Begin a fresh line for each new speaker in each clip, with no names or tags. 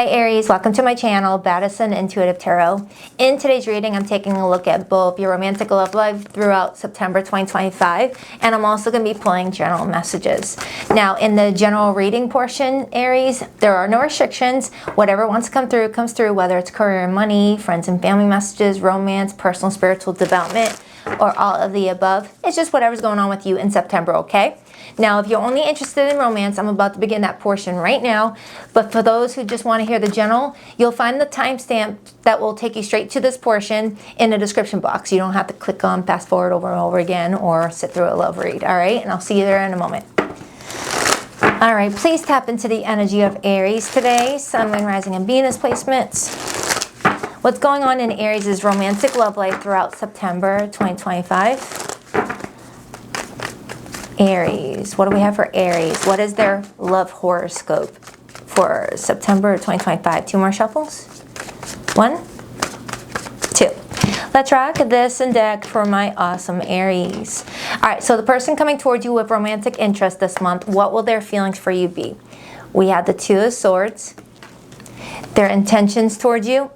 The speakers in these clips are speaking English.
Hi Aries, welcome to my channel, Baddison Intuitive Tarot. In today's reading, I'm taking a look at both your romantic love life throughout September 2025, and I'm also going to be pulling general messages. Now, in the general reading portion, Aries, there are no restrictions. Whatever wants to come through, comes through, whether it's career and money, friends and family messages, romance, personal spiritual development, or all of the above. It's just whatever's going on with you in September, okay? Now, if you're only interested in romance, I'm about to begin that portion right now. But for those who just want to hear the general, you'll find the timestamp that will take you straight to this portion in the description box. You don't have to click on fast forward over and over again or sit through a love read, all right? And I'll see you there in a moment. All right, please tap into the energy of Aries today. Sun, Moon, Rising, and Venus placements. What's going on in Aries' romantic love life throughout September 2025. Aries, what do we have for Aries? What is their love horoscope for September 2025? Two more shuffles. 1, 2. Let's rock this and deck for my awesome Aries. All right, so the person coming towards you with romantic interest this month, what will their feelings for you be? We have the Two of Swords. Their intentions towards you.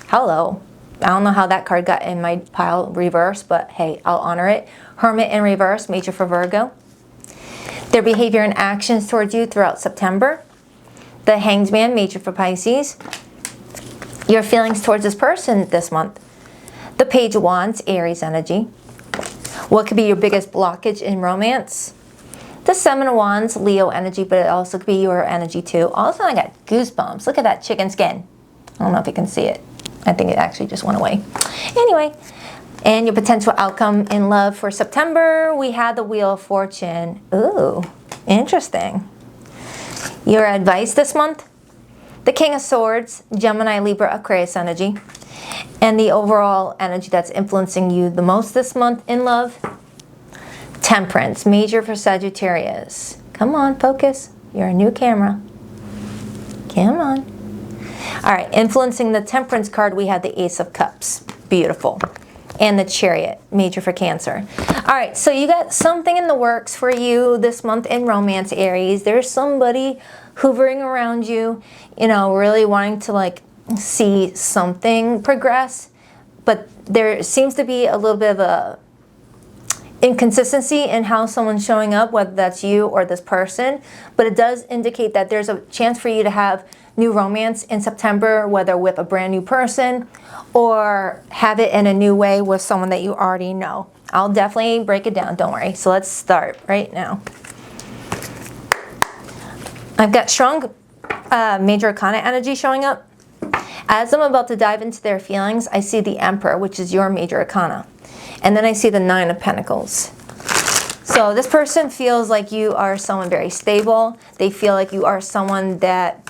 Hello. I don't know how that card got in my pile reverse, but hey, I'll honor it. Hermit in reverse, major for Virgo. Their behavior and actions towards you throughout September. The Hanged Man, major for Pisces. Your feelings towards this person this month. The Page of Wands, Aries energy. What could be your biggest blockage in romance? The Seven of Wands, Leo energy, but it also could be your energy too. All of a sudden I got goosebumps. Look at that chicken skin. I don't know if you can see it. I think it actually just went away. Anyway, and your potential outcome in love for September, we had the Wheel of Fortune. Ooh, interesting. Your advice this month? The King of Swords, Gemini, Libra, Aquarius energy. And the overall energy that's influencing you the most this month in love? Temperance, major for Sagittarius. Come on, focus. You're a new camera. Come on. All right, influencing the Temperance card, we had the Ace of Cups. Beautiful. And the Chariot, major for Cancer. All right, so you got something in the works for you this month in romance, Aries. There's somebody hovering around you, you know, really wanting to like see something progress. But there seems to be a little bit of a inconsistency in how someone's showing up, whether that's you or this person. But it does indicate that there's a chance for you to have new romance in September, whether with a brand new person or have it in a new way with someone that you already know. I'll definitely break it down, don't worry. So let's start right now. I've got strong major arcana energy showing up. As I'm about to dive into their feelings, I see the Emperor, which is your major arcana. And then I see the Nine of Pentacles. So this person feels like you are someone very stable. They feel like you are someone that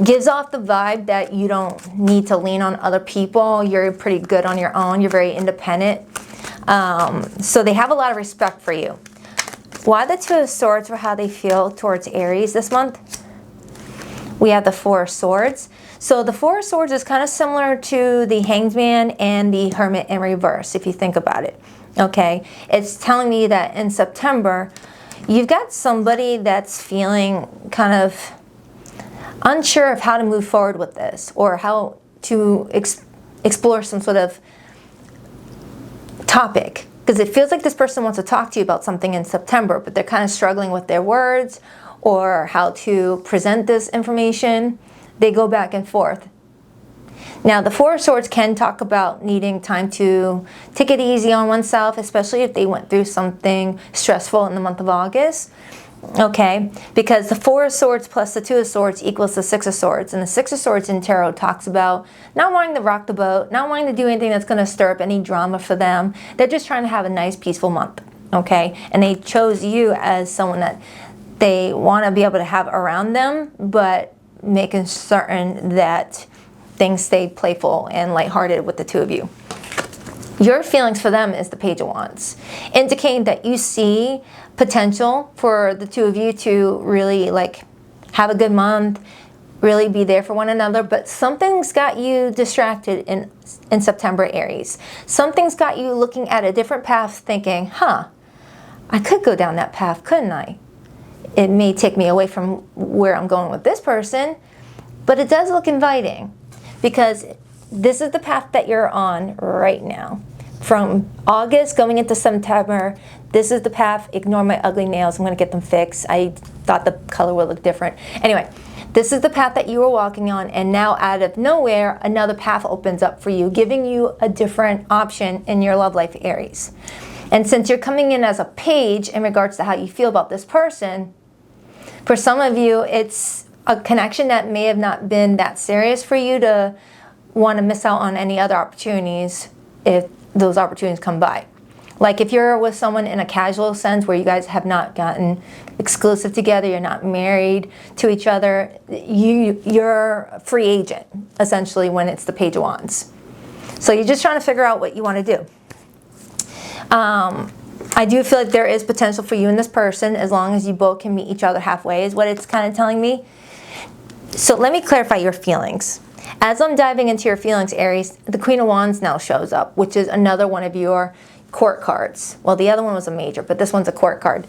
gives off the vibe that you don't need to lean on other people. You're pretty good on your own. You're very independent. So they have a lot of respect for you. Why the Two of Swords for how they feel towards Aries this month? We have the Four of Swords. So the Four of Swords is kind of similar to the Hanged Man and the Hermit in reverse, if you think about it. Okay, it's telling me that in September, you've got somebody that's feeling kind of unsure of how to move forward with this or how to explore some sort of topic. Because it feels like this person wants to talk to you about something in September, but they're kind of struggling with their words or how to present this information. They go back and forth. Now, the Four of Swords can talk about needing time to take it easy on oneself, especially if they went through something stressful in the month of August. Okay, because the Four of Swords plus the Two of Swords equals the Six of Swords. And the Six of Swords in tarot talks about not wanting to rock the boat, not wanting to do anything that's going to stir up any drama for them. They're just trying to have a nice, peaceful month. Okay, and they chose you as someone that they want to be able to have around them, but making certain that things stay playful and lighthearted with the two of you. Your feelings for them is the Page of Wands, indicating that you see potential for the two of you to really like have a good month, really be there for one another, but something's got you distracted in September, Aries. Something's got you looking at a different path thinking, I could go down that path, couldn't I? It may take me away from where I'm going with this person, But it does look inviting because this is the path that you're on right now. From August going into September, this is the path. Ignore my ugly nails. I'm going to get them fixed. I thought the color would look different. Anyway, this is the path that you were walking on, and now out of nowhere, another path opens up for you, giving you a different option in your love life, Aries. And since you're coming in as a page in regards to how you feel about this person, for some of you, it's a connection that may have not been that serious for you to want to miss out on any other opportunities if those opportunities come by. Like if you're with someone in a casual sense where you guys have not gotten exclusive together, you're not married to each other, you're a free agent, essentially, when it's the Page of Wands. So you're just trying to figure out what you want to do. I do feel like there is potential for you and this person as long as you both can meet each other halfway is what it's kind of telling me. So let me clarify your feelings. As I'm diving into your feelings, Aries, the Queen of Wands now shows up, which is another one of your court cards. Well, the other one was a major, but this one's a court card.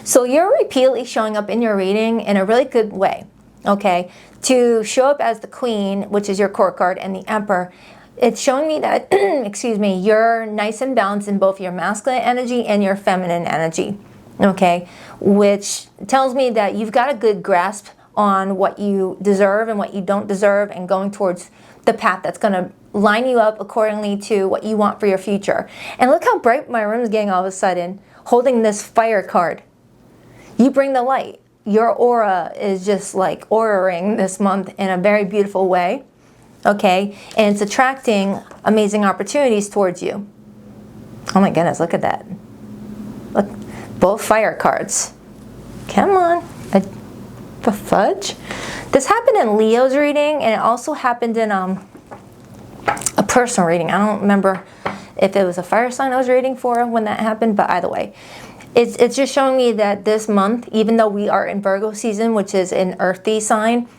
So you're repeatedly showing up in your reading in a really good way, okay? To show up as the Queen, which is your court card, and the Emperor, it's showing me that, excuse me, you're nice and balanced in both your masculine energy and your feminine energy, okay? Which tells me that you've got a good grasp on what you deserve and what you don't deserve and going towards the path that's going to line you up accordingly to what you want for your future. And look how bright my room's getting all of a sudden, holding this fire card. You bring the light. Your aura is just like auraing this month in a very beautiful way, okay? And it's attracting amazing opportunities towards you. Oh my goodness, look at that. Look, both fire cards. Come on. The fudge. This happened in Leo's reading, and it also happened in a personal reading. I don't remember if it was a fire sign I was reading for when that happened, but either way, it's just showing me that this month, even though we are in Virgo season, which is an earthy sign,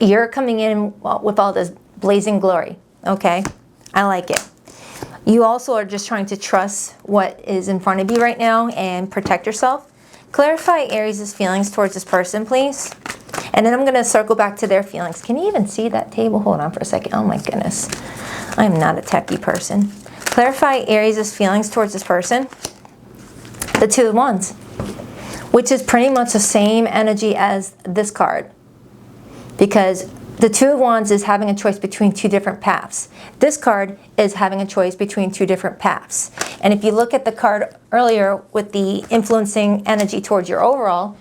you're coming in with all this blazing glory, okay? I like it. You also are just trying to trust what is in front of you right now and protect yourself. Clarify Aries' feelings towards this person, please. And then I'm going to circle back to their feelings. Can you even see that table? Hold on for a second. Oh my goodness. I am not a techie person. Clarify Aries' feelings towards this person. The Two of Wands, which is pretty much the same energy as this card. Because the Two of Wands is having a choice between two different paths. This card is having a choice between two different paths. And if you look at the card earlier with the influencing energy towards your overall,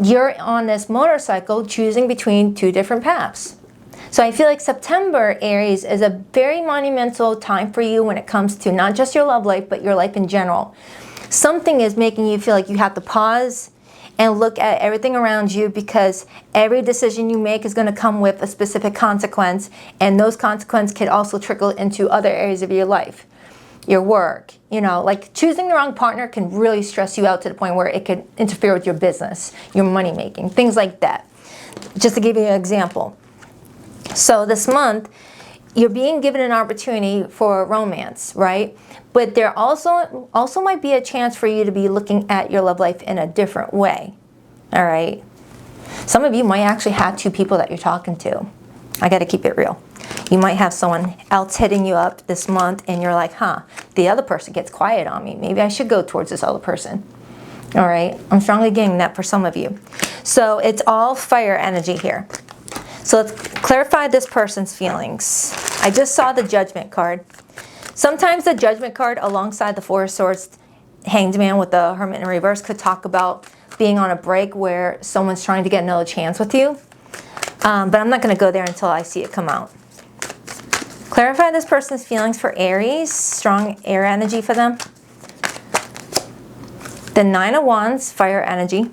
you're on this motorcycle choosing between two different paths. So I feel like September, Aries, is a very monumental time for you when it comes to not just your love life, but your life in general. Something is making you feel like you have to pause and look at everything around you because every decision you make is going to come with a specific consequence, and those consequences can also trickle into other areas of your life. Your work, you know, like choosing the wrong partner can really stress you out to the point where it could interfere with your business, your money making, things like that. Just to give you an example. So this month, you're being given an opportunity for romance, right? But there also might be a chance for you to be looking at your love life in a different way, all right? Some of you might actually have two people that you're talking to. I got to keep it real. You might have someone else hitting you up this month and you're like, the other person gets quiet on me. Maybe I should go towards this other person. All right, I'm strongly getting that for some of you. So it's all fire energy here. So let's clarify this person's feelings. I just saw the Judgment card. Sometimes the Judgment card alongside the Four of Swords, Hanged Man with the Hermit in reverse could talk about being on a break where someone's trying to get another chance with you. But I'm not going to go there until I see it come out. Clarify this person's feelings for Aries. Strong air energy for them. The Nine of Wands, fire energy.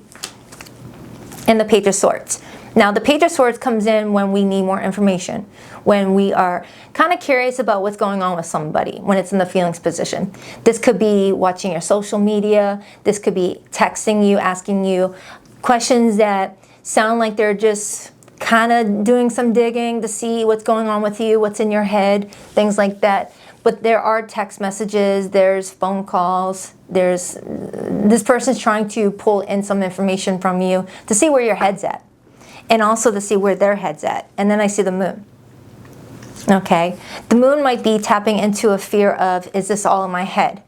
And the Page of Swords. Now, the Page of Swords comes in when we need more information, when we are kind of curious about what's going on with somebody, when it's in the feelings position. This could be watching your social media. This could be texting you, asking you questions that sound like they're just kind of doing some digging to see what's going on with you, what's in your head, things like that. But there are text messages, there's phone calls, this person's trying to pull in some information from you to see where your head's at. and also to see where their head's at. And then I see the moon. Okay, the moon might be tapping into a fear of, is this all in my head?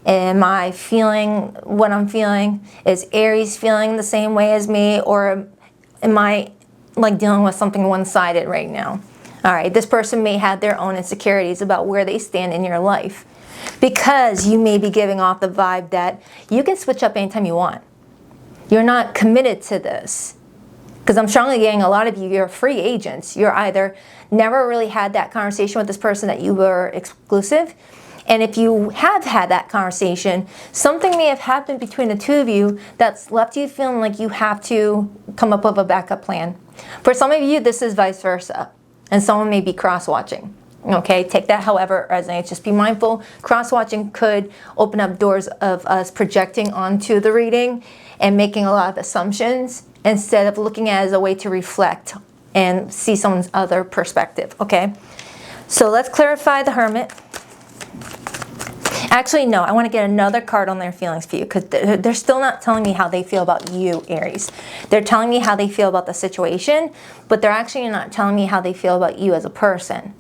Am I feeling what I'm feeling? Is Aries feeling the same way as me? Or am I like dealing with something one-sided right now? All right, this person may have their own insecurities about where they stand in your life, because you may be giving off the vibe that you can switch up anytime you want. You're not committed to this. Because I'm strongly getting a lot of you, you're free agents. You're either never really had that conversation with this person that you were exclusive. And if you have had that conversation, something may have happened between the two of you that's left you feeling like you have to come up with a backup plan. For some of you, this is vice versa. And someone may be cross-watching. Okay, take that however it resonates. Just be mindful. Cross-watching could open up doors of us projecting onto the reading and making a lot of assumptions, instead of looking at it as a way to reflect and see someone's other perspective, okay? So let's clarify the Hermit. Actually, no, I want to get another card on their feelings for you, because they're still not telling me how they feel about you, Aries. They're telling me how they feel about the situation, but they're actually not telling me how they feel about you as a person.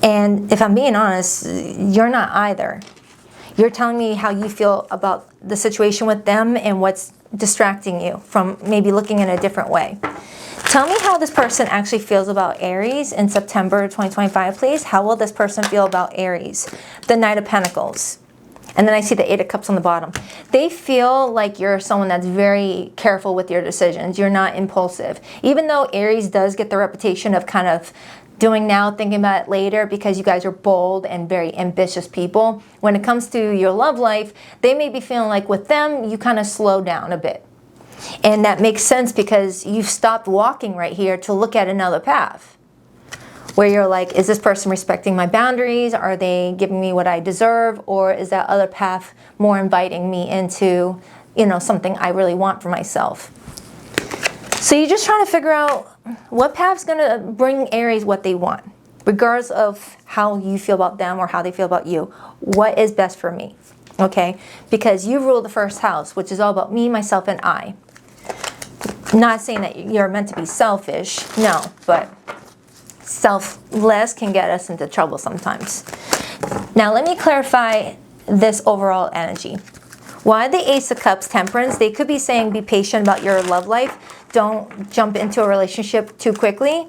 And if I'm being honest, you're not either. You're telling me how you feel about the situation with them and what's distracting you from maybe looking in a different way. Tell me how this person actually feels about Aries in September 2025, please. How will this person feel about Aries? The Knight of Pentacles. And then I see the Eight of Cups on the bottom. They feel like you're someone that's very careful with your decisions. You're not impulsive. Even though Aries does get the reputation of kind of doing now, thinking about it later, because you guys are bold and very ambitious people. When it comes to your love life, they may be feeling like with them, you kind of slow down a bit. And that makes sense because you've stopped walking right here to look at another path. Where you're like, is this person respecting my boundaries? Are they giving me what I deserve? Or is that other path more inviting me into, you know, something I really want for myself? So you're just trying to figure out what path's going to bring Aries what they want, regardless of how you feel about them or how they feel about you. What is best for me? Okay? Because you rule the first house, which is all about me, myself, and I. Not saying that you're meant to be selfish, no, but selfless can get us into trouble sometimes. Now let me clarify this overall energy. Why the Ace of Cups, Temperance? They could be saying be patient about your love life. Don't jump into a relationship too quickly.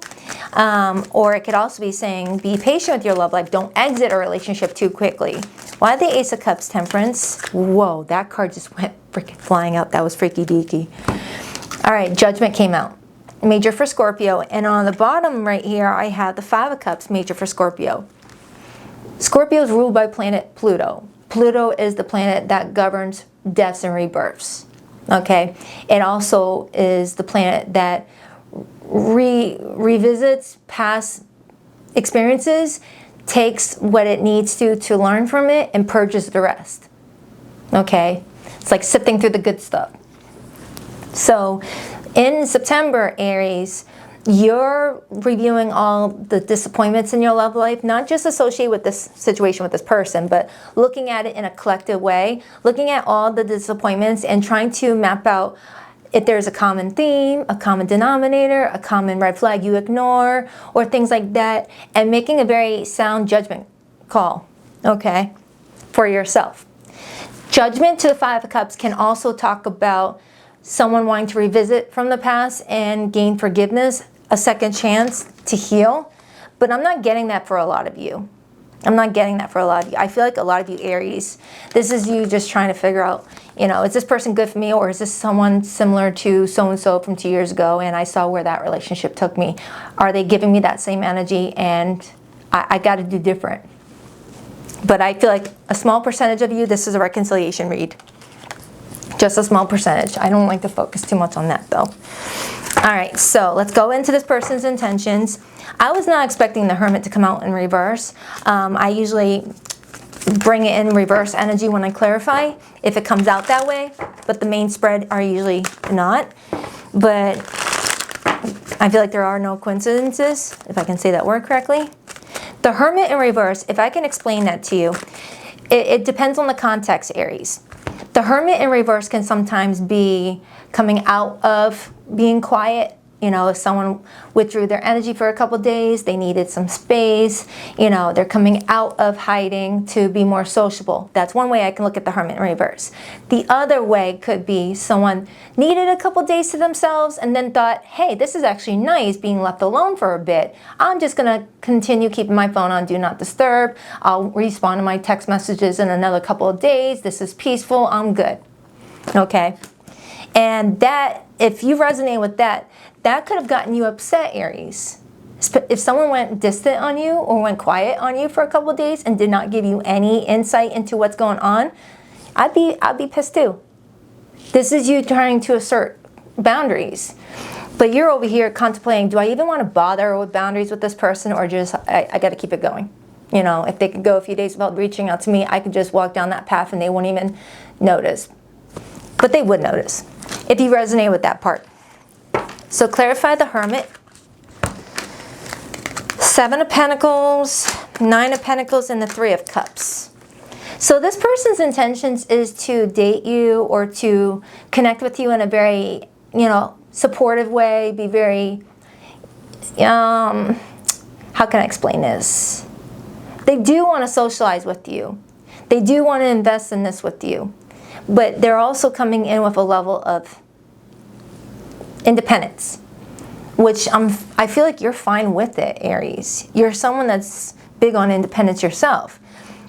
Or it could also be saying be patient with your love life. Don't exit a relationship too quickly. Why the Ace of Cups, Temperance? Whoa, that card just went freaking flying out. That was freaky deaky. All right, Judgment came out. Major for Scorpio. And on the bottom right here, I have the Five of Cups, major for Scorpio. Scorpio is ruled by planet Pluto. Pluto is the planet that governs deaths and rebirths. Okay? It also is the planet that revisits past experiences, takes what it needs to learn from it, and purges the rest. Okay? It's like sifting through the good stuff. So in September, Aries, you're reviewing all the disappointments in your love life, not just associated with this situation with this person, but looking at it in a collective way, looking at all the disappointments and trying to map out if there's a common theme, a common denominator, a common red flag you ignore, or things like that, and making a very sound judgment call, okay, for yourself. Judgment to the Five of Cups can also talk about someone wanting to revisit from the past and gain forgiveness, a second chance to heal. But I'm not getting that for a lot of you. I'm not getting that for a lot of you. I feel like a lot of you Aries, this is you just trying to figure out, you know, is this person good for me, or is this someone similar to so-and-so from 2 years ago and I saw where that relationship took me? Are they giving me that same energy and I got to do different? But I feel like a small percentage of you, this is a reconciliation read. Just a small percentage. I don't like to focus too much on that though. All right, so let's go into this person's intentions. I was not expecting the Hermit to come out in reverse. I usually bring it in reverse energy when I clarify, if it comes out that way, but the main spread are usually not. But I feel like there are no coincidences, if I can say that word correctly. The Hermit in reverse, if I can explain that to you, it depends on the context, Aries. The Hermit in reverse can sometimes be coming out of being quiet You know, if someone withdrew their energy for a couple days, they needed some space, you know, they're coming out of hiding to be more sociable. That's one way I can look at the Hermit in reverse. The other way could be someone needed a couple days to themselves and then thought, hey, this is actually nice being left alone for a bit. I'm just going to continue keeping my phone on Do Not Disturb. I'll respond to my text messages in another couple of days. This is peaceful. I'm good. Okay. And that, if you resonate with that, that could have gotten you upset, Aries. If someone went distant on you or went quiet on you for a couple of days and did not give you any insight into what's going on, I'd be pissed too. This is you trying to assert boundaries. But you're over here contemplating, do I even want to bother with boundaries with this person, or just, I got to keep it going? You know, if they could go a few days without reaching out to me, I could just walk down that path and they won't even notice. But they would notice if you resonate with that part. So clarify the Hermit. 7 of Pentacles, 9 of Pentacles, and the 3 of Cups. So this person's intentions is to date you or to connect with you in a very, you know, supportive way, be very, how can I explain this? They do want to socialize with you. They do want to invest in this with you. But they're also coming in with a level of independence, which I feel like you're fine with it, Aries. You're someone that's big on independence yourself.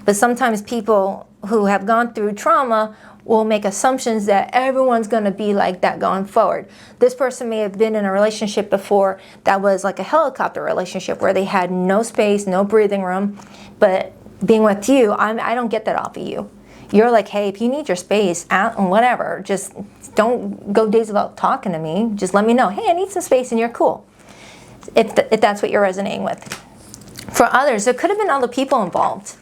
But sometimes people who have gone through trauma will make assumptions that everyone's going to be like that going forward. This person may have been in a relationship before that was like a helicopter relationship where they had no space, no breathing room. But being with you, I don't get that off of you. You're like, hey, if you need your space, whatever, just don't go days without talking to me. Just let me know, hey, I need some space, and you're cool. If that's what you're resonating with. For others, there could have been other people involved.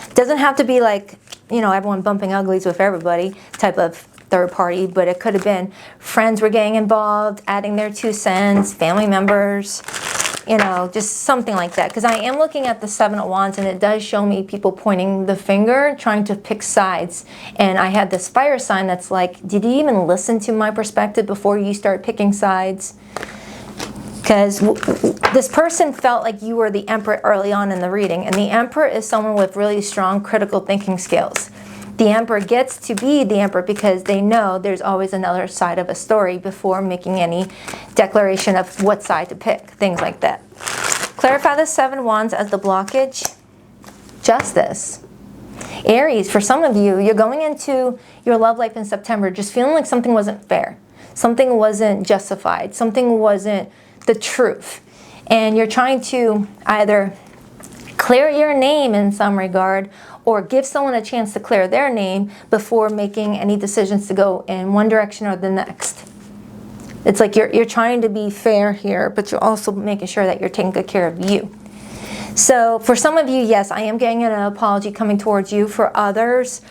It doesn't have to be like, you know, everyone bumping uglies with everybody type of third party, but it could have been friends were getting involved, adding their 2 cents, family members, you know, just something like that. Because I am looking at the 7 of Wands, and it does show me people pointing the finger, trying to pick sides. And I had this fire sign that's like, did you even listen to my perspective before you start picking sides? Because this person felt like you were the Emperor early on in the reading. And the Emperor is someone with really strong critical thinking skills. The Emperor gets to be the Emperor because they know there's always another side of a story before making any declaration of what side to pick, things like that. Clarify the 7 of Wands as the blockage. Justice. Aries, for some of you, you're going into your love life in September just feeling like something wasn't fair. Something wasn't justified. Something wasn't the truth. And you're trying to either clear your name in some regard or give someone a chance to clear their name before making any decisions to go in one direction or the next. It's like you're trying to be fair here, but you're also making sure that you're taking good care of you. So for some of you, yes, I am getting an apology coming towards you. For others,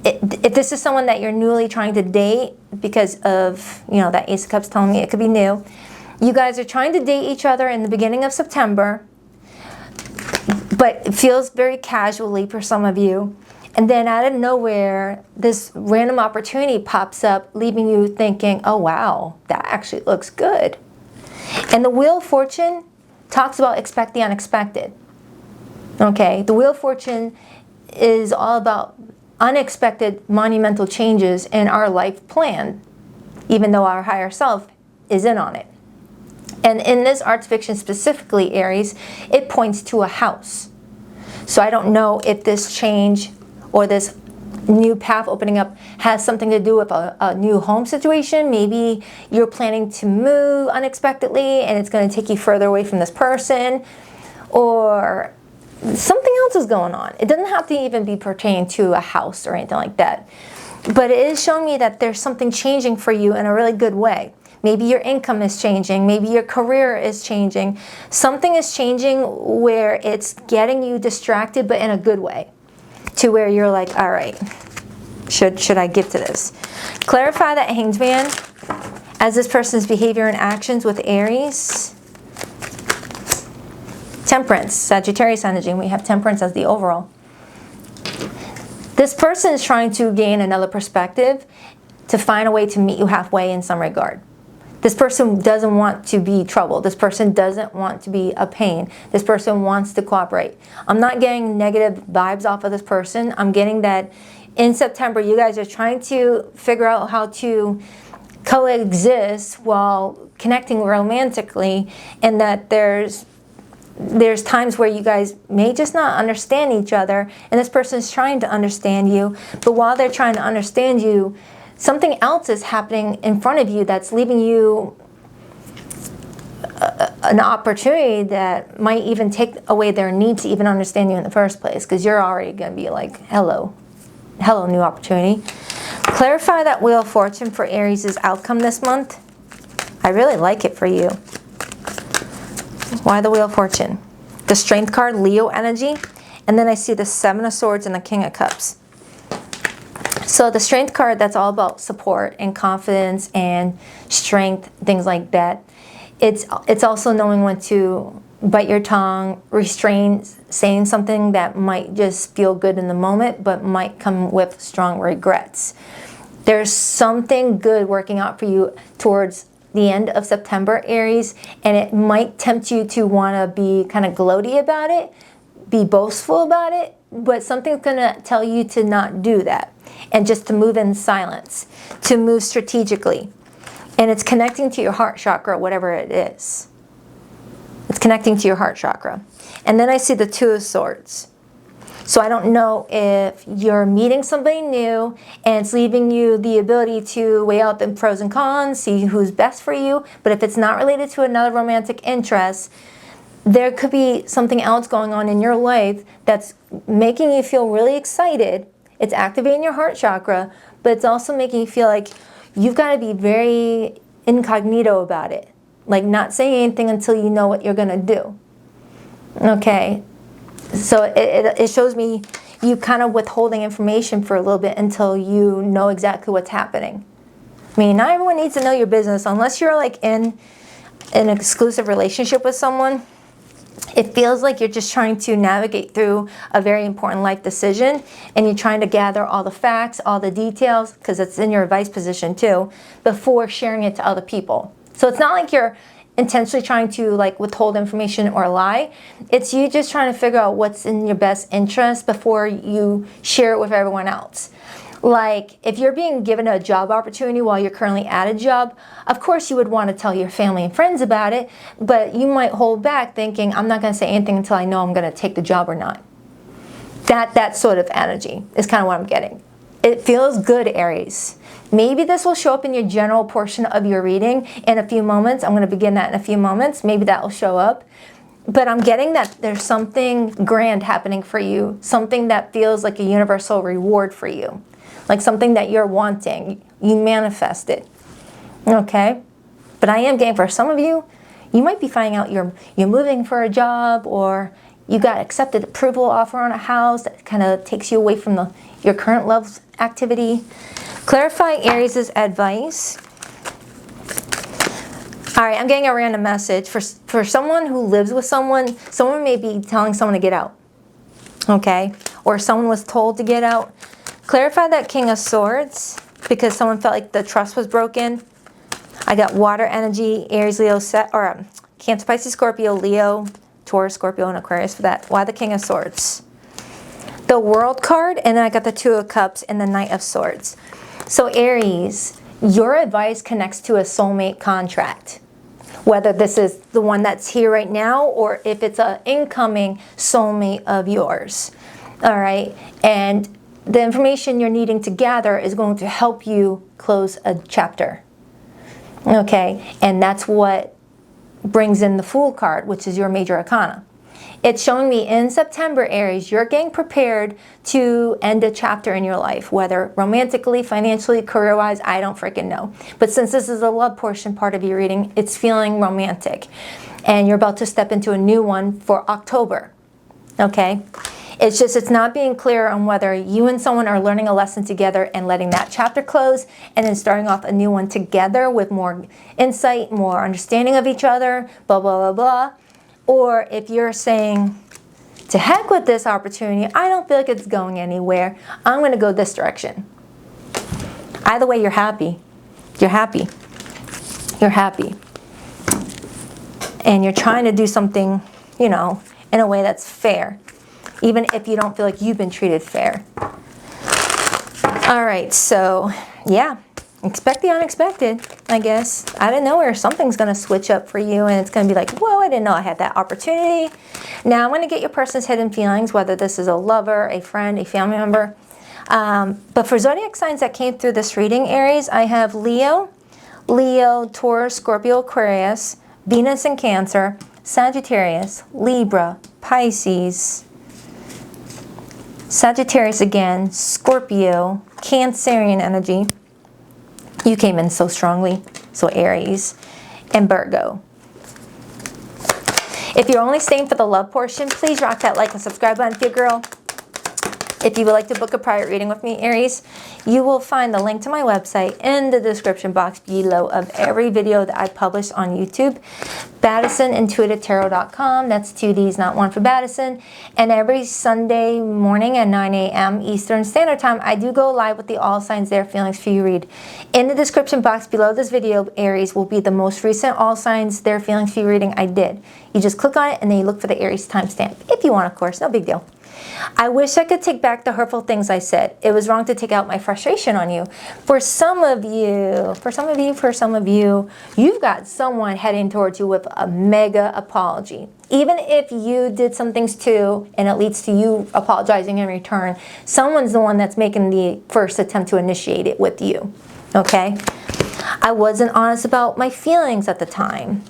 if this is someone that you're newly trying to date because of, you know, that Ace of Cups telling me it could be new, you guys are trying to date each other in the beginning of September, but it feels very casually for some of you. And then out of nowhere, this random opportunity pops up, leaving you thinking, oh wow, that actually looks good. And the Wheel of Fortune talks about expect the unexpected. Okay, the Wheel of Fortune is all about unexpected monumental changes in our life plan, even though our higher self is in on it. And in this arts fiction specifically, Aries, it points to a house. So I don't know if this change or this new path opening up has something to do with a new home situation. Maybe you're planning to move unexpectedly and it's going to take you further away from this person, or something else is going on. It doesn't have to even be pertaining to a house or anything like that. But it is showing me that there's something changing for you in a really good way. Maybe your income is changing. Maybe your career is changing. Something is changing where it's getting you distracted, but in a good way, to where you're like, all right, should I get to this? Clarify that Hanged Man as this person's behavior and actions with Aries. Temperance, Sagittarius energy, and we have Temperance as the overall. This person is trying to gain another perspective to find a way to meet you halfway in some regard. This person doesn't want to be trouble. This person doesn't want to be a pain. This person wants to cooperate. I'm not getting negative vibes off of this person. I'm getting that in September, you guys are trying to figure out how to coexist while connecting romantically, and that there's times where you guys may just not understand each other, and this person is trying to understand you, but while they're trying to understand you, something else is happening in front of you that's leaving you an opportunity that might even take away their need to even understand you in the first place, because you're already going to be like, hello, new opportunity. Clarify that Wheel of Fortune for Aries' outcome this month. I really like it for you. Why the Wheel of Fortune? The Strength card, Leo energy, and then I see the Seven of Swords and the King of Cups. So the Strength card, that's all about support and confidence and strength, things like that. It's also knowing when to bite your tongue, restrain saying something that might just feel good in the moment, but might come with strong regrets. There's something good working out for you towards the end of September, Aries, and it might tempt you to want to be kind of gloaty about it, be boastful about it, but something's going to tell you to not do that and just to move in silence, to move strategically. And it's connecting to your heart chakra, whatever it is. It's connecting to your heart chakra. And then I see the Two of Swords. So I don't know if you're meeting somebody new and it's leaving you the ability to weigh out the pros and cons, see who's best for you. But if it's not related to another romantic interest, there could be something else going on in your life that's making you feel really excited. It's activating your heart chakra, but it's also making you feel like you've got to be very incognito about it. Like not saying anything until you know what you're going to do. Okay. So it shows me you kind of withholding information for a little bit until you know exactly what's happening. I mean, not everyone needs to know your business unless you're like in an exclusive relationship with someone. It feels like you're just trying to navigate through a very important life decision, and you're trying to gather all the facts, all the details, because it's in your advice position too, before sharing it to other people. So it's not like you're intentionally trying to like withhold information or lie. It's you just trying to figure out what's in your best interest before you share it with everyone else. Like if you're being given a job opportunity while you're currently at a job, of course you would want to tell your family and friends about it, but you might hold back thinking, I'm not going to say anything until I know I'm going to take the job or not. That sort of energy is kind of what I'm getting. It feels good, Aries. Maybe this will show up in your general portion of your reading in a few moments. I'm going to begin that in a few moments. Maybe that will show up. But I'm getting that there's something grand happening for you, something that feels like a universal reward for you, like something that you're wanting. You manifest it. Okay? But I am getting for some of you, you might be finding out you're moving for a job, or you got accepted approval offer on a house that kind of takes you away from your current love activity. Clarify Aries' advice. All right, I'm getting a random message. For someone who lives with someone may be telling someone to get out. Okay? Or someone was told to get out. Clarify that King of Swords, because someone felt like the trust was broken. I got water energy, Aries, Leo, Cancer, Pisces, Scorpio, Leo, Taurus, Scorpio, and Aquarius for that. Why the King of Swords? The World card, and then I got the Two of Cups and the Knight of Swords. So Aries, your advice connects to a soulmate contract. Whether this is the one that's here right now or if it's an incoming soulmate of yours. All right? And the information you're needing to gather is going to help you close a chapter. Okay? And that's what brings in the Fool card, which is your major arcana. It's showing me in September, Aries, you're getting prepared to end a chapter in your life, whether romantically, financially, career-wise, I don't freaking know. But since this is a love portion part of your reading, it's feeling romantic. And you're about to step into a new one for October. Okay? It's just, it's not being clear on whether you and someone are learning a lesson together and letting that chapter close and then starting off a new one together with more insight, more understanding of each other, blah, blah, blah, blah. Or if you're saying, to heck with this opportunity, I don't feel like it's going anywhere, I'm going to go this direction. Either way, you're happy. You're happy. You're happy. And you're trying to do something, you know, in a way that's fair, even if you don't feel like you've been treated fair. All right, so yeah, expect the unexpected, I guess. Out of nowhere, something's going to switch up for you, and it's going to be like, whoa, I didn't know I had that opportunity. Now, I'm going to get your person's hidden feelings, whether this is a lover, a friend, a family member. But for zodiac signs that came through this reading, Aries, I have Leo, Taurus, Scorpio, Aquarius, Venus in Cancer, Sagittarius, Libra, Pisces, Sagittarius again, Scorpio, Cancerian energy. You came in so strongly, so Aries, and Virgo. If you're only staying for the love portion, please rock that like and subscribe button for your girl. If you would like to book a private reading with me, Aries, you will find the link to my website in the description box below of every video that I publish on YouTube. BaddisonIntuitiveTarot.com. That's 2 D's, not one for Baddison. And every Sunday morning at 9 a.m. Eastern Standard Time, I do go live with the All Signs Their Feelings for You read. In the description box below this video, Aries, will be the most recent All Signs Their Feelings for You reading I did. You just click on it and then you look for the Aries timestamp. If you want, of course, no big deal. I wish I could take back the hurtful things I said. It was wrong to take out my frustration on you. For some of you, you've got someone heading towards you with a mega apology. Even if you did some things too, and it leads to you apologizing in return, someone's the one that's making the first attempt to initiate it with you, okay? I wasn't honest about my feelings at the time.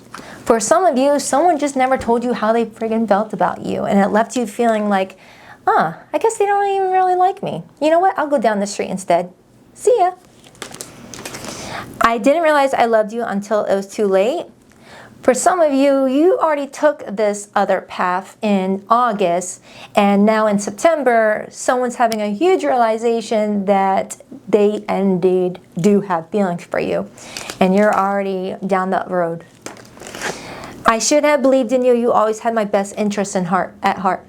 For some of you, someone just never told you how they friggin' felt about you, and it left you feeling like, I guess they don't even really like me. You know what? I'll go down the street instead. See ya. I didn't realize I loved you until it was too late. For some of you, you already took this other path in August, and now in September, someone's having a huge realization that they indeed do have feelings for you, and you're already down that road. I should have believed in you. You always had my best interests at heart.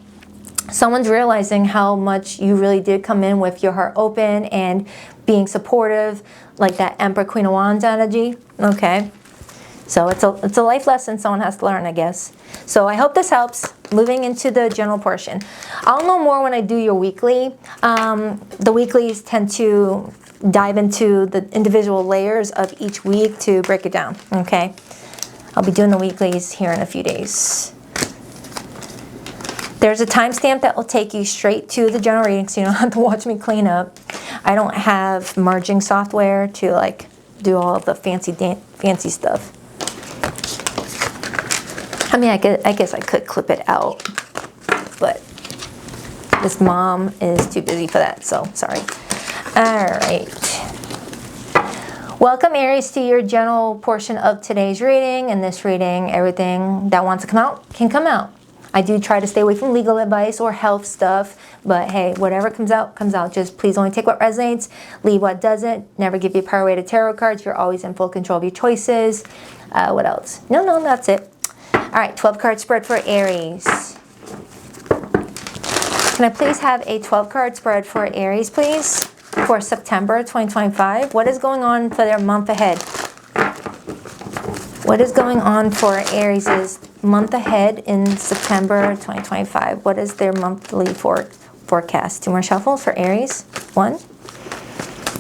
Someone's realizing how much you really did come in with your heart open and being supportive, like that Emperor Queen of Wands energy. Okay, so it's a life lesson someone has to learn, I guess. So I hope this helps. Moving into the general portion, I'll know more when I do your weekly. The weeklies tend to dive into the individual layers of each week to break it down. Okay, I'll be doing the weeklies here in a few days. There's a timestamp that will take you straight to the general reading, so you don't have to watch me clean up. I don't have merging software to like do all of the fancy stuff. I mean, I guess I could clip it out, but this mom is too busy for that, so sorry. All right. Welcome, Aries, to your general portion of today's reading. In this reading, everything that wants to come out can come out. I do try to stay away from legal advice or health stuff, but hey, whatever comes out, comes out. Just please only take what resonates, leave what doesn't. Never give your power away to tarot cards. You're always in full control of your choices. What else? No, that's it. All right, 12-card spread for Aries. Can I please have a 12-card spread for Aries, please, for September 2025? What is going on for their month ahead? What is going on for Aries' month ahead in September 2025? What is their monthly forecast? 2 more shuffles for Aries. 1,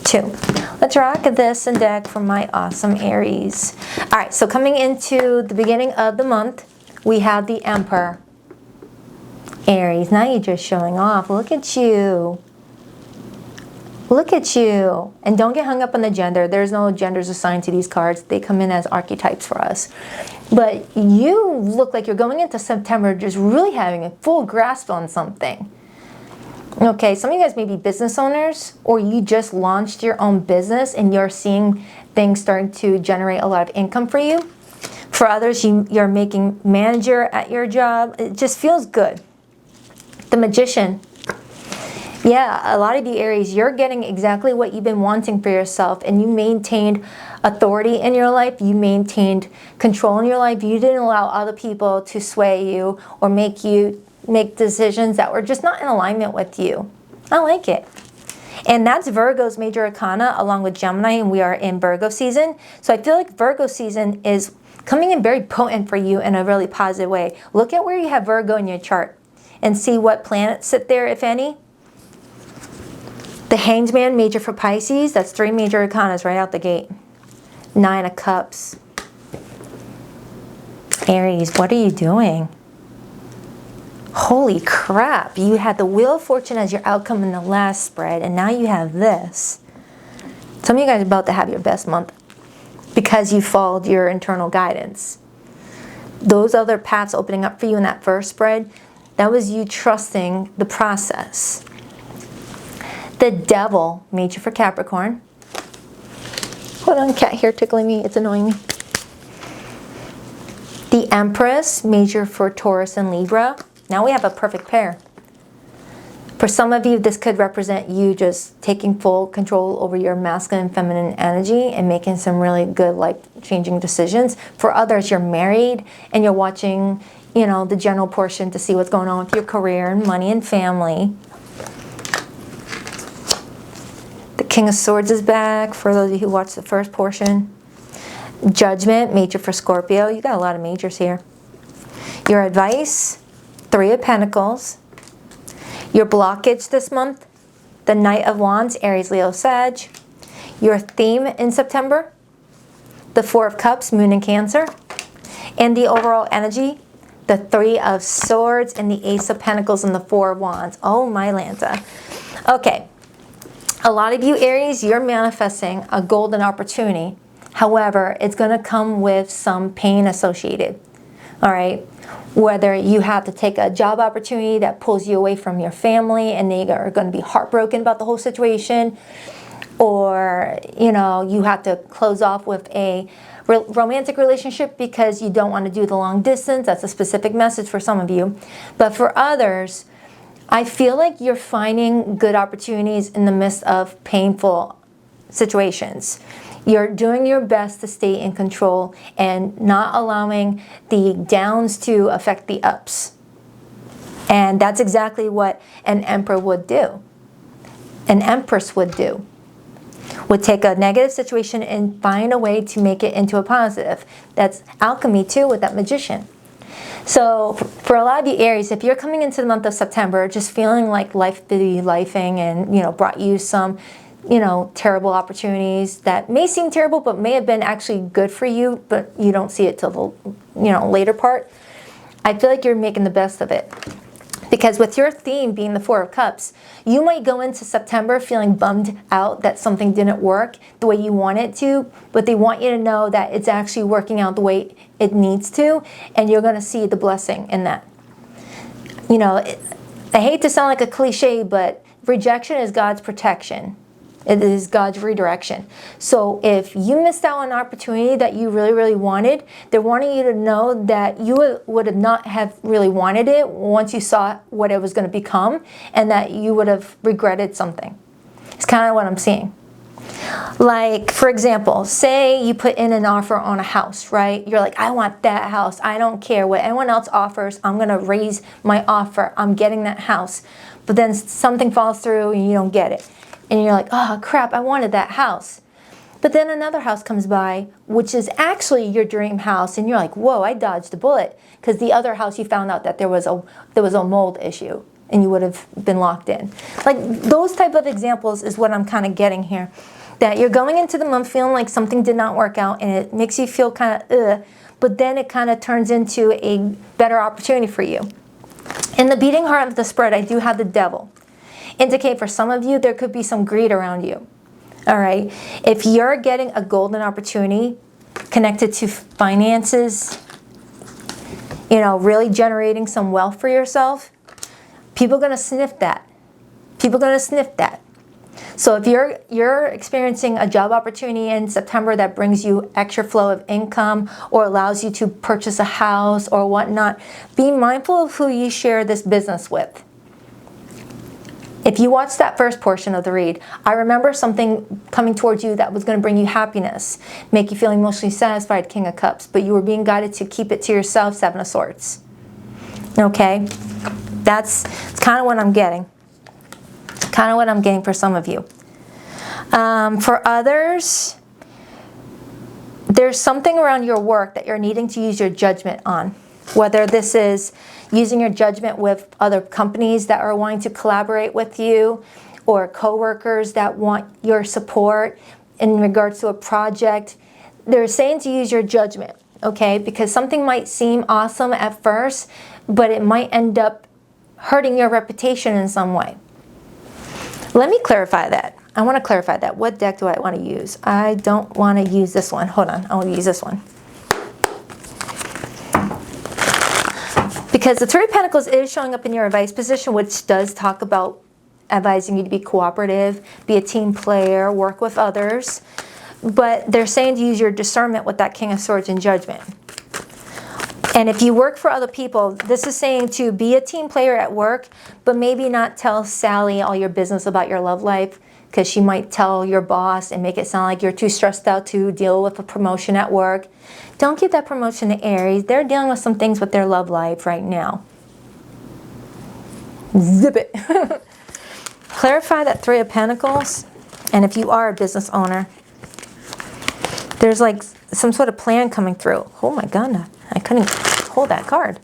2. Let's rock this and deck for my awesome Aries. All right, so coming into the beginning of the month, we have the Emperor. Aries, now you're just showing off. Look at you. Look at you. And don't get hung up on the gender. There's no genders assigned to these cards. They come in as archetypes for us. But you look like you're going into September just really having a full grasp on something. Okay, some of you guys may be business owners, or you just launched your own business and you're seeing things starting to generate a lot of income for you. For others, you're making manager at your job. It just feels good. The Magician. Yeah, a lot of you Aries, you're getting exactly what you've been wanting for yourself, and you maintained authority in your life. You maintained control in your life. You didn't allow other people to sway you or make you make decisions that were just not in alignment with you. I like it. And that's Virgo's major arcana along with Gemini, and we are in Virgo season. So I feel like Virgo season is coming in very potent for you in a really positive way. Look at where you have Virgo in your chart and see what planets sit there, if any. The Hanged Man, major for Pisces, that's 3 major arcanas right out the gate. 9 of Cups. Aries, what are you doing? Holy crap, you had the Wheel of Fortune as your outcome in the last spread, and now you have this. Some of you guys are about to have your best month because you followed your internal guidance. Those other paths opening up for you in that first spread, that was you trusting the process. The Devil, major for Capricorn. Hold on, cat here tickling me, it's annoying me. The Empress, major for Taurus and Libra. Now we have a perfect pair. For some of you, this could represent you just taking full control over your masculine and feminine energy and making some really good life-changing decisions. For others, you're married and you're watching, you know, the general portion to see what's going on with your career and money and family. The King of Swords is back for those of you who watched the first portion. Judgment, major for Scorpio. You got a lot of majors here. Your advice, 3 of Pentacles. Your blockage this month, the Knight of Wands, Aries, Leo, Sag. Your theme in September, the 4 of Cups, Moon and Cancer. And the overall energy, the 3 of Swords and the Ace of Pentacles and the 4 of Wands. Oh my Lanta. Okay, a lot of you Aries, you're manifesting a golden opportunity. However, it's going to come with some pain associated, all right? Whether you have to take a job opportunity that pulls you away from your family and they are going to be heartbroken about the whole situation, or, you know, you have to close off with a romantic relationship because you don't want to do the long distance. That's a specific message for some of you. But for others, I feel like you're finding good opportunities in the midst of painful situations. You're doing your best to stay in control and not allowing the downs to affect the ups. And that's exactly what an emperor would do. An empress would do. Would take a negative situation and find a way to make it into a positive. That's alchemy too with that magician. So for a lot of you Aries, if you're coming into the month of September just feeling like life be lifing and, you know, brought you some, you know, terrible opportunities that may seem terrible but may have been actually good for you, but you don't see it till the, you know, later part, I feel like you're making the best of it. Because with your theme being the 4 of Cups, you might go into September feeling bummed out that something didn't work the way you want it to, but they want you to know that it's actually working out the way it needs to, and you're going to see the blessing in that. You know, I hate to sound like a cliche, but rejection is God's protection. It is God's redirection. So if you missed out on an opportunity that you really, really wanted, they're wanting you to know that you would have not have really wanted it once you saw what it was going to become, and that you would have regretted something. It's kind of what I'm seeing. Like, for example, say you put in an offer on a house, right? You're like, I want that house. I don't care what anyone else offers. I'm going to raise my offer. I'm getting that house. But then something falls through and you don't get it. And you're like, oh crap, I wanted that house. But then another house comes by, which is actually your dream house, and you're like, whoa, I dodged a bullet. Because the other house, you found out that there was a mold issue, and you would have been locked in. Like, those type of examples is what I'm kind of getting here. That you're going into the month feeling like something did not work out, and it makes you feel kind of ugh, but then it kind of turns into a better opportunity for you. In the beating heart of the spread, I do have the Devil. Indicate for some of you there could be some greed around you. All right, if you're getting a golden opportunity connected to finances, you know, really generating some wealth for yourself, people are going to sniff that. People are going to sniff that. So if you're experiencing a job opportunity in September that brings you extra flow of income or allows you to purchase a house or whatnot, be mindful of who you share this business with. If you watched that first portion of the read, I remember something coming towards you that was going to bring you happiness, make you feel emotionally satisfied, King of Cups, but you were being guided to keep it to yourself, 7 of Swords. Okay? That's kind of what I'm getting. Kind of what I'm getting for some of you. For others, there's something around your work that you're needing to use your judgment on. Whether this is using your judgment with other companies that are wanting to collaborate with you, or coworkers that want your support in regards to a project. They're saying to use your judgment, okay? Because something might seem awesome at first, but it might end up hurting your reputation in some way. Let me clarify that. I want to clarify that. What deck do I want to use? I don't want to use this one. Hold on, I want to use this one. Because the Three of Pentacles is showing up in your advice position, which does talk about advising you to be cooperative, be a team player, work with others. But they're saying to use your discernment with that King of Swords and Judgment. And if you work for other people, this is saying to be a team player at work, but maybe not tell Sally all your business about your love life, because she might tell your boss and make it sound like you're too stressed out to deal with a promotion at work. Don't give that promotion to Aries. They're dealing with some things with their love life right now. Zip it. Clarify that Three of Pentacles. And if you are a business owner, there's like some sort of plan coming through. Oh my God, I couldn't hold that card.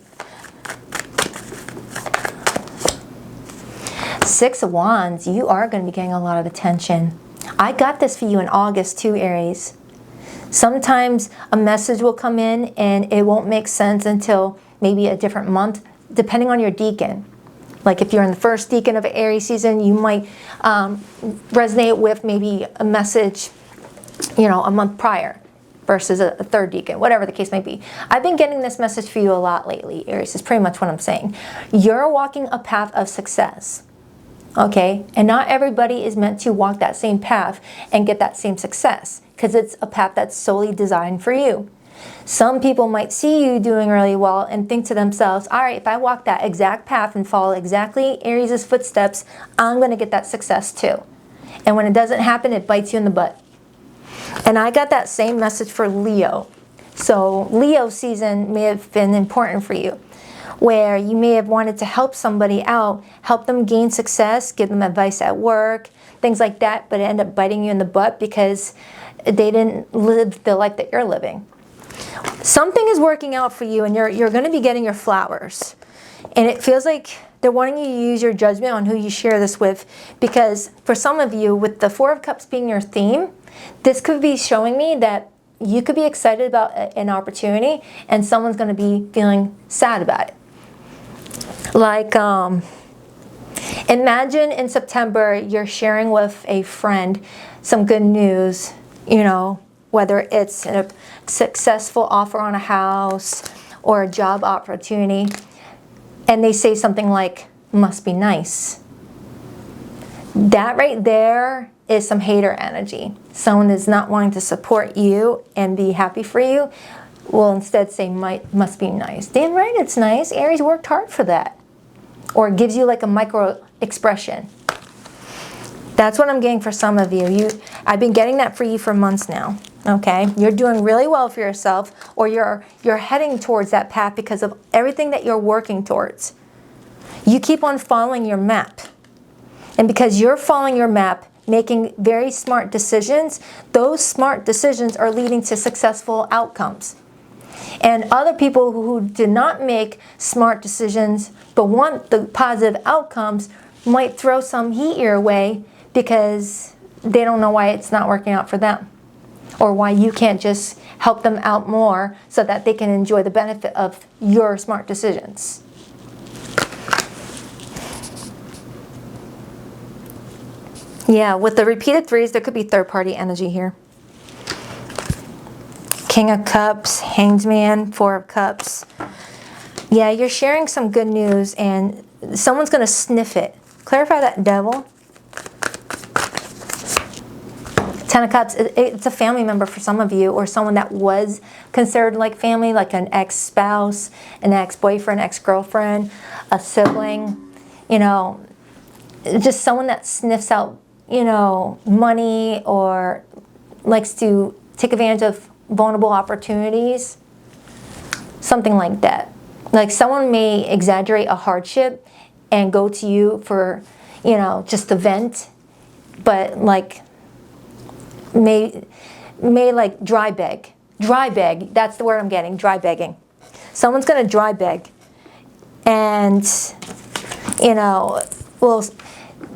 Six of Wands, you are going to be getting a lot of attention. I got this for you in August too, Aries. Sometimes a message will come in and it won't make sense until maybe a different month, depending on your deacon. Like if you're in the first deacon of Aries season, you might resonate with maybe a message, you know, a month prior versus a third deacon, whatever the case may be. I've been getting this message for you a lot lately, Aries, is pretty much what I'm saying. You're walking a path of success, okay? And not everybody is meant to walk that same path and get that same success, because it's a path that's solely designed for you. Some people might see you doing really well and think to themselves, all right, if I walk that exact path and follow exactly Aries' footsteps, I'm going to get that success too. And when it doesn't happen, it bites you in the butt. And I got that same message for Leo. So Leo season may have been important for you, where you may have wanted to help somebody out, help them gain success, give them advice at work, things like that, but it ended up biting you in the butt because they didn't live the life that you're living. Something is working out for you, and you're going to be getting your flowers. And it feels like they're wanting you to use your judgment on who you share this with, because for some of you, with the Four of Cups being your theme, this could be showing me that you could be excited about an opportunity and someone's going to be feeling sad about it. Like, imagine in September you're sharing with a friend some good news, you know, whether it's a successful offer on a house or a job opportunity, and they say something like, must be nice. That right there is some hater energy. Someone is not wanting to support you and be happy for you, will instead say, must be nice. Damn right it's nice. Aries worked hard for that. Or it gives you like a micro expression. That's what I'm getting for some of you. I've been getting that for you for months now. Okay, you're doing really well for yourself, or you're heading towards that path because of everything that you're working towards. You keep on following your map. And because you're following your map, making very smart decisions, those smart decisions are leading to successful outcomes. And other people who did not make smart decisions but want the positive outcomes might throw some heat your way because they don't know why it's not working out for them, or why you can't just help them out more so that they can enjoy the benefit of your smart decisions. Yeah, with the repeated threes, there could be third-party energy here. King of Cups, Hanged Man, Four of Cups. Yeah, you're sharing some good news and someone's going to sniff it. Clarify that, Devil. Ten of Cups, it's a family member for some of you, or someone that was considered like family, like an ex-spouse, an ex-boyfriend, ex-girlfriend, a sibling, you know, just someone that sniffs out, you know, money or likes to take advantage of vulnerable opportunities, something like that. Like someone may exaggerate a hardship and go to you for, you know, just to vent, but like may like dry beg. Dry beg, that's the word I'm getting, dry begging. Someone's going to dry beg, and, you know, well,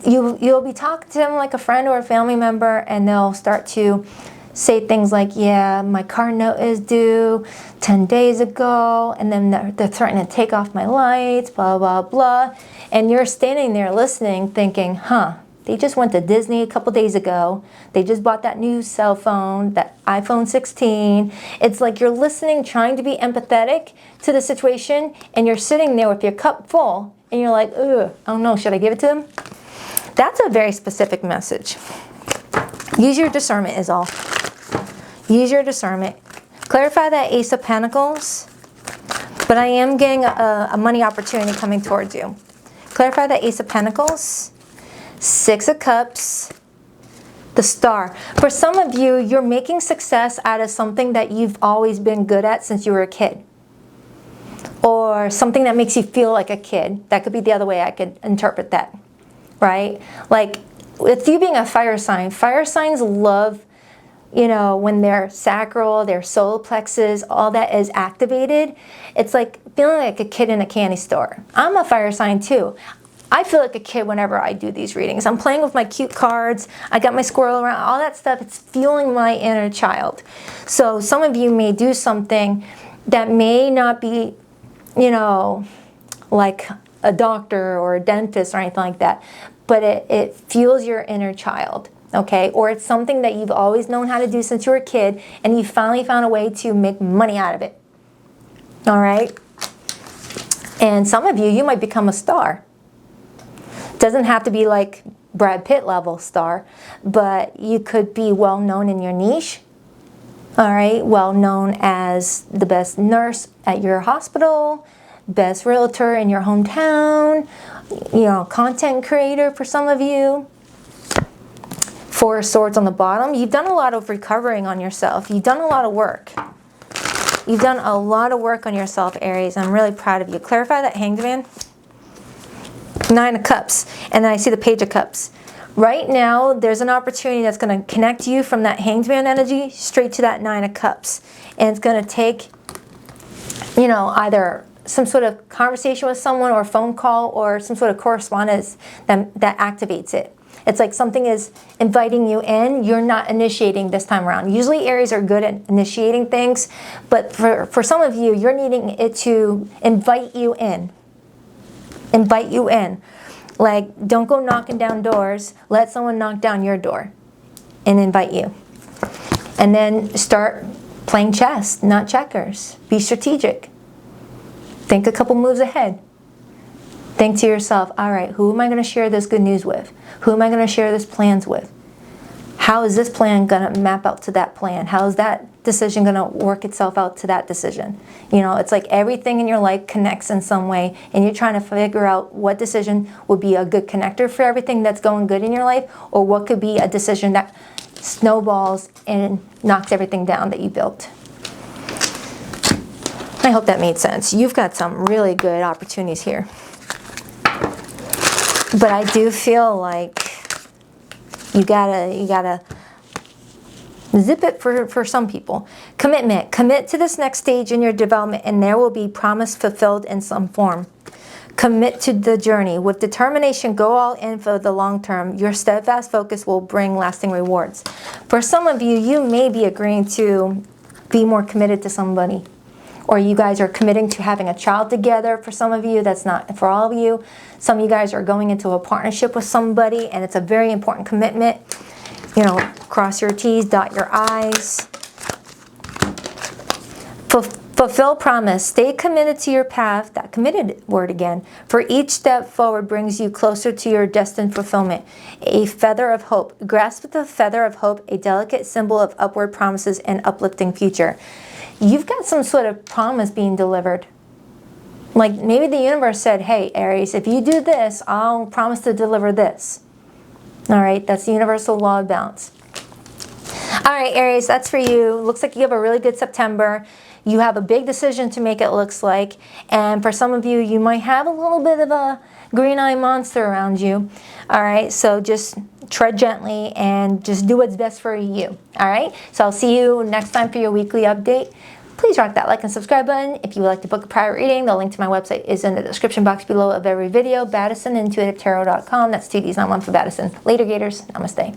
you'll be talking to them like a friend or a family member, and they'll start to say things like, yeah, my car note is due 10 days ago, and then they're threatening to take off my lights, blah, blah, blah. And you're standing there listening thinking, huh, they just went to Disney a couple days ago. They just bought that new cell phone, that iPhone 16. It's like you're listening, trying to be empathetic to the situation, and you're sitting there with your cup full, and you're like, ugh, I don't know, should I give it to them? That's a very specific message. Use your discernment is all. Use your discernment. Clarify that Ace of Pentacles, but I am getting a money opportunity coming towards you. Clarify that Ace of Pentacles, Six of Cups, the Star. For some of you, you're making success out of something that you've always been good at since you were a kid. Or something that makes you feel like a kid. That could be the other way I could interpret that, right? Like, with you being a fire signs love, you know, when their sacral, their solar plexus, all that is activated. It's like feeling like a kid in a candy store. I'm a fire sign too. I feel like a kid whenever I do these readings. I'm playing with my cute cards. I got my squirrel around, all that stuff. It's fueling my inner child. So some of you may do something that may not be, you know, like a doctor or a dentist or anything like that, but it fuels your inner child. Okay, or it's something that you've always known how to do since you were a kid, and you finally found a way to make money out of it. All right? And some of you might become a star. Doesn't have to be like Brad Pitt level star, but you could be well known in your niche. All right, well known as the best nurse at your hospital, best realtor in your hometown, you know, content creator for some of you. Four of Swords on the bottom. You've done a lot of recovering on yourself. You've done a lot of work. You've done a lot of work on yourself, Aries. I'm really proud of you. Clarify that Hanged Man. Nine of Cups. And then I see the Page of Cups. Right now, there's an opportunity that's going to connect you from that Hanged Man energy straight to that Nine of Cups. And it's going to take, you know, either some sort of conversation with someone or phone call or some sort of correspondence that activates it. It's like something is inviting you in. You're not initiating this time around. Usually Aries are good at initiating things, but for some of you, you're needing it to invite you in. Invite you in. Like, don't go knocking down doors. Let someone knock down your door and invite you. And then start playing chess, not checkers. Be strategic. Think a couple moves ahead. Think to yourself, all right, who am I going to share this good news with? Who am I going to share this plans with? How is this plan going to map out to that plan? How is that decision going to work itself out to that decision? You know, it's like everything in your life connects in some way, and you're trying to figure out what decision would be a good connector for everything that's going good in your life, or what could be a decision that snowballs and knocks everything down that you built. I hope that made sense. You've got some really good opportunities here. But I do feel like you gotta zip it for some people. Commitment. Commit to this next stage in your development, and there will be promise fulfilled in some form. Commit to the journey. With determination, go all in for the long term. Your steadfast focus will bring lasting rewards. For some of you, you may be agreeing to be more committed to somebody. Or you guys are committing to having a child together. For some of you, that's not for all of you. Some of you guys are going into a partnership with somebody, and it's a very important commitment. You know, cross your T's, dot your I's. Fulfill promise. Stay committed to your path. That committed word again. For each step forward brings you closer to your destined fulfillment. A feather of hope. Grasp the feather of hope, a delicate symbol of upward promises and uplifting future. You've got some sort of promise being delivered. Like maybe the universe said, hey, Aries, if you do this, I'll promise to deliver this. All right, that's the universal law of balance. All right, Aries, that's for you. Looks like you have a really good September. You have a big decision to make, it looks like. And for some of you, you might have a little bit of a green eye monster around you. All right, so just tread gently and just do what's best for you. All right, so I'll see you next time for your weekly update. Please rock that like and subscribe button. If you would like to book a private reading, the link to my website is in the description box below of every video. Baddison, intuitivetarot.com. That's 2 Ds, not 1 for Baddison. Later, Gators. Namaste.